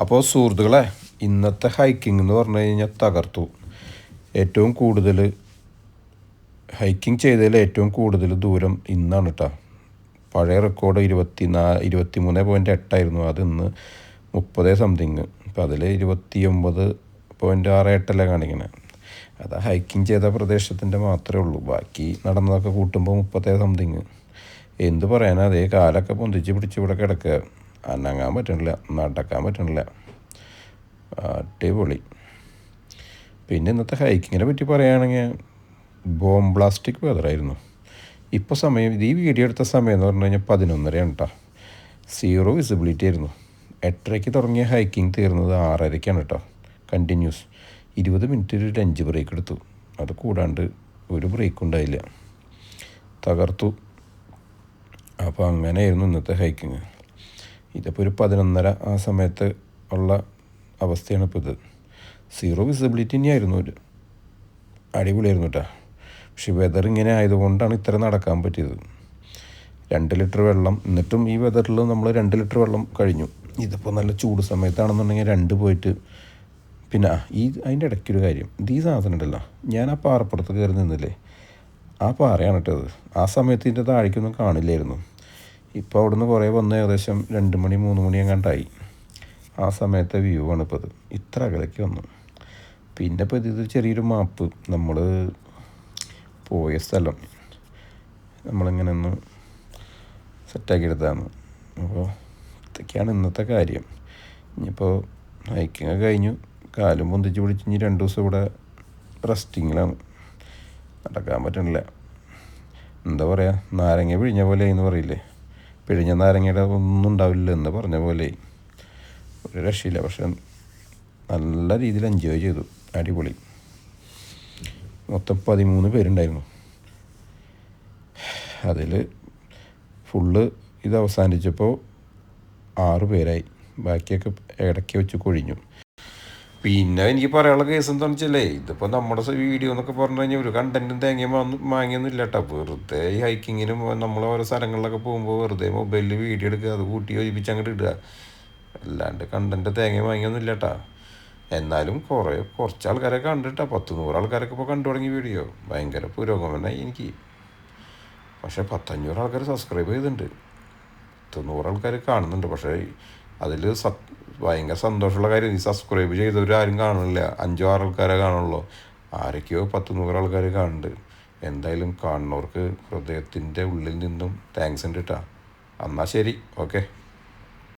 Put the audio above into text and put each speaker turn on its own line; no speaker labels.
അപ്പോൾ സുഹൃത്തുക്കളെ, ഇന്നത്തെ ഹൈക്കിംഗ് എന്ന് പറഞ്ഞു കഴിഞ്ഞാൽ തകർത്തു. ഏറ്റവും കൂടുതൽ ഹൈക്കിംഗ് ചെയ്തതിൽ ഏറ്റവും കൂടുതൽ ദൂരം ഇന്നാണ് കേട്ടോ. പഴയ റെക്കോർഡ് 23.8 അത് ഇന്ന് 30 സംതിങ്. അപ്പോൾ അതിൽ 29.68 കാണിക്കണേ. അത് ഹൈക്കിംഗ് ചെയ്ത പ്രദേശത്തിൻ്റെ മാത്രമേ ഉള്ളൂ. ബാക്കി നടന്നതൊക്കെ കൂട്ടുമ്പോൾ 30 സംതിങ്. എന്ത് പറയാനാ, അതേ കാലൊക്കെ പൊന്തിച്ച് പിടിച്ച് ഇവിടെ കിടക്കുക. അനങ്ങാൻ പറ്റണില്ല, നടക്കാൻ പറ്റണില്ല. അടിപൊളി. പിന്നെ ഇന്നത്തെ ഹൈക്കിങ്ങിനെ പറ്റി പറയുകയാണെങ്കിൽ ബോംബ്ലാസ്റ്റിക് വെതറായിരുന്നു. ഇപ്പോൾ സമയം, ഈ വീഡിയോ എടുത്ത സമയം എന്ന് പറഞ്ഞു കഴിഞ്ഞാൽ 11:30 കേട്ടോ. 0 വിസിബിലിറ്റി ആയിരുന്നു. 8:30 തുടങ്ങിയ ഹൈക്കിംഗ് തീർന്നത് 6:30 കേട്ടോ. കണ്ടിന്യൂസ് 20 മിനിറ്റ് ഒരു ലഞ്ച് ബ്രേക്ക് എടുത്തു. അത് കൂടാണ്ട് ഒരു ബ്രേക്കും ഉണ്ടായില്ല. തകർത്തു. അപ്പോൾ അങ്ങനെയായിരുന്നു ഇന്നത്തെ ഹൈക്കിങ്. ഇതിപ്പോൾ ഒരു 11:30 ആ സമയത്ത് ഉള്ള അവസ്ഥയാണ് ഇപ്പോൾ ഇത്. 0 വിസിബിലിറ്റി തന്നെയായിരുന്നു. ഒരു അടിപൊളിയായിരുന്നു കേട്ടോ. പക്ഷെ വെതർ ഇങ്ങനെ ആയതുകൊണ്ടാണ് ഇത്ര നടക്കാൻ പറ്റിയത്. 2 ലിറ്റർ വെള്ളം, എന്നിട്ടും ഈ വെതറിൽ നമ്മൾ 2 ലിറ്റർ വെള്ളം കഴിഞ്ഞു. ഇതിപ്പോൾ നല്ല ചൂട് സമയത്താണെന്നുണ്ടെങ്കിൽ 2 പോയിട്ട്. പിന്നെ അതിൻ്റെ ഇടയ്ക്കൊരു കാര്യം, ഈ സാധനം ഉണ്ടല്ലോ, ഞാൻ ആ പാറപ്പുറത്ത് കയറി നിന്നില്ലേ, ആ പാറയാണ് കേട്ടത്. ആ സമയത്ത് ഇതിൻ്റെ താഴേക്കൊന്നും കാണില്ലായിരുന്നു. ഇപ്പോൾ അവിടുന്ന് കുറേ വന്ന് ഏകദേശം 2 മണി 3 മണി എങ്ങാണ്ടായി. ആ സമയത്തെ വ്യൂ ആണ് ഇപ്പോൾ ഇത്. ഇത്ര അകലേക്ക് വന്നു. പിന്നെ ഇപ്പോൾ ഇത് ചെറിയൊരു മാപ്പ്, നമ്മൾ പോയ സ്ഥലം നമ്മളിങ്ങനെ ഒന്ന് സെറ്റാക്കി എടുത്തതാണ്. അപ്പോൾ ഇതൊക്കെയാണ് ഇന്നത്തെ കാര്യം. ഇനിയിപ്പോൾ ഹൈക്കിങ് കഴിഞ്ഞു, കാലും പൊന്തിച്ച് പിടിച്ച് ഇനി 2 ദിവസം ഇവിടെ റെസ്റ്റിങ്ങിലാണ്. നടക്കാൻ പറ്റണില്ല. എന്താ പറയുക, നാരങ്ങ പിഴിഞ്ഞ പോലെ എന്ന് പറയില്ലേ, പിഴിഞ്ഞ നാരങ്ങയുടെ ഒന്നും ഉണ്ടാവില്ല എന്ന് പറഞ്ഞ പോലെ ഒരു രക്ഷയില്ല. പക്ഷെ നല്ല രീതിയിൽ എൻജോയ് ചെയ്തു. അടിപൊളി. മൊത്തം 13 പേരുണ്ടായിരുന്നു. അതിൽ ഫുള്ള് ഇത് അവസാനിച്ചപ്പോൾ 6 പേരായി. ബാക്കിയൊക്കെ ഇടയ്ക്ക് വെച്ച് കൊഴിഞ്ഞു. പിന്നെ എനിക്ക് പറയാനുള്ള കേസ് എന്താണെന്ന് വെച്ചല്ലേ, ഇതിപ്പോൾ നമ്മുടെ വീഡിയോ എന്നൊക്കെ പറഞ്ഞു കഴിഞ്ഞാൽ ഒരു കണ്ടൻറ്റും തേങ്ങയും വാങ്ങിയൊന്നും ഇല്ല കേട്ടോ. വെറുതെ ഈ ഹൈക്കിങ്ങിനും നമ്മൾ ഓരോ സ്ഥലങ്ങളിലൊക്കെ പോകുമ്പോൾ വെറുതെ മൊബൈലിൽ വീഡിയോ എടുക്കുക, അത് കൂട്ടി യോജിപ്പിച്ച് അങ്ങോട്ട് ഇടുക. അല്ലാണ്ട് കണ്ടൻറ്റ് തേങ്ങയും വാങ്ങിയൊന്നും ഇല്ല കേട്ടോ. എന്നാലും കുറച്ച് ആൾക്കാരെ കണ്ടിട്ടാ, 100-100 ആൾക്കാരൊക്കെ ഇപ്പോൾ കണ്ടു തുടങ്ങി വീഡിയോ. ഭയങ്കര പുരോഗമനമായി എനിക്ക്. പക്ഷേ 500 ആൾക്കാർ സബ്സ്ക്രൈബ് ചെയ്തിട്ടുണ്ട്, 100 ആൾക്കാർ കാണുന്നുണ്ട്. പക്ഷേ അതിൽ ഭയങ്കര സന്തോഷമുള്ള കാര്യം, ഈ സബ്സ്ക്രൈബ് ചെയ്തവരാരും കാണില്ല. 5-6 ആൾക്കാരെ കാണുള്ളൂ. ആരൊക്കെയോ 100-100 ആൾക്കാർ കാണുന്നുണ്ട്. എന്തായാലും കാണുന്നവർക്ക് ഹൃദയത്തിൻ്റെ ഉള്ളിൽ നിന്നും താങ്ക്സ് ഉണ്ട് കേട്ടോ. എന്നാൽ ശരി, ഓക്കെ.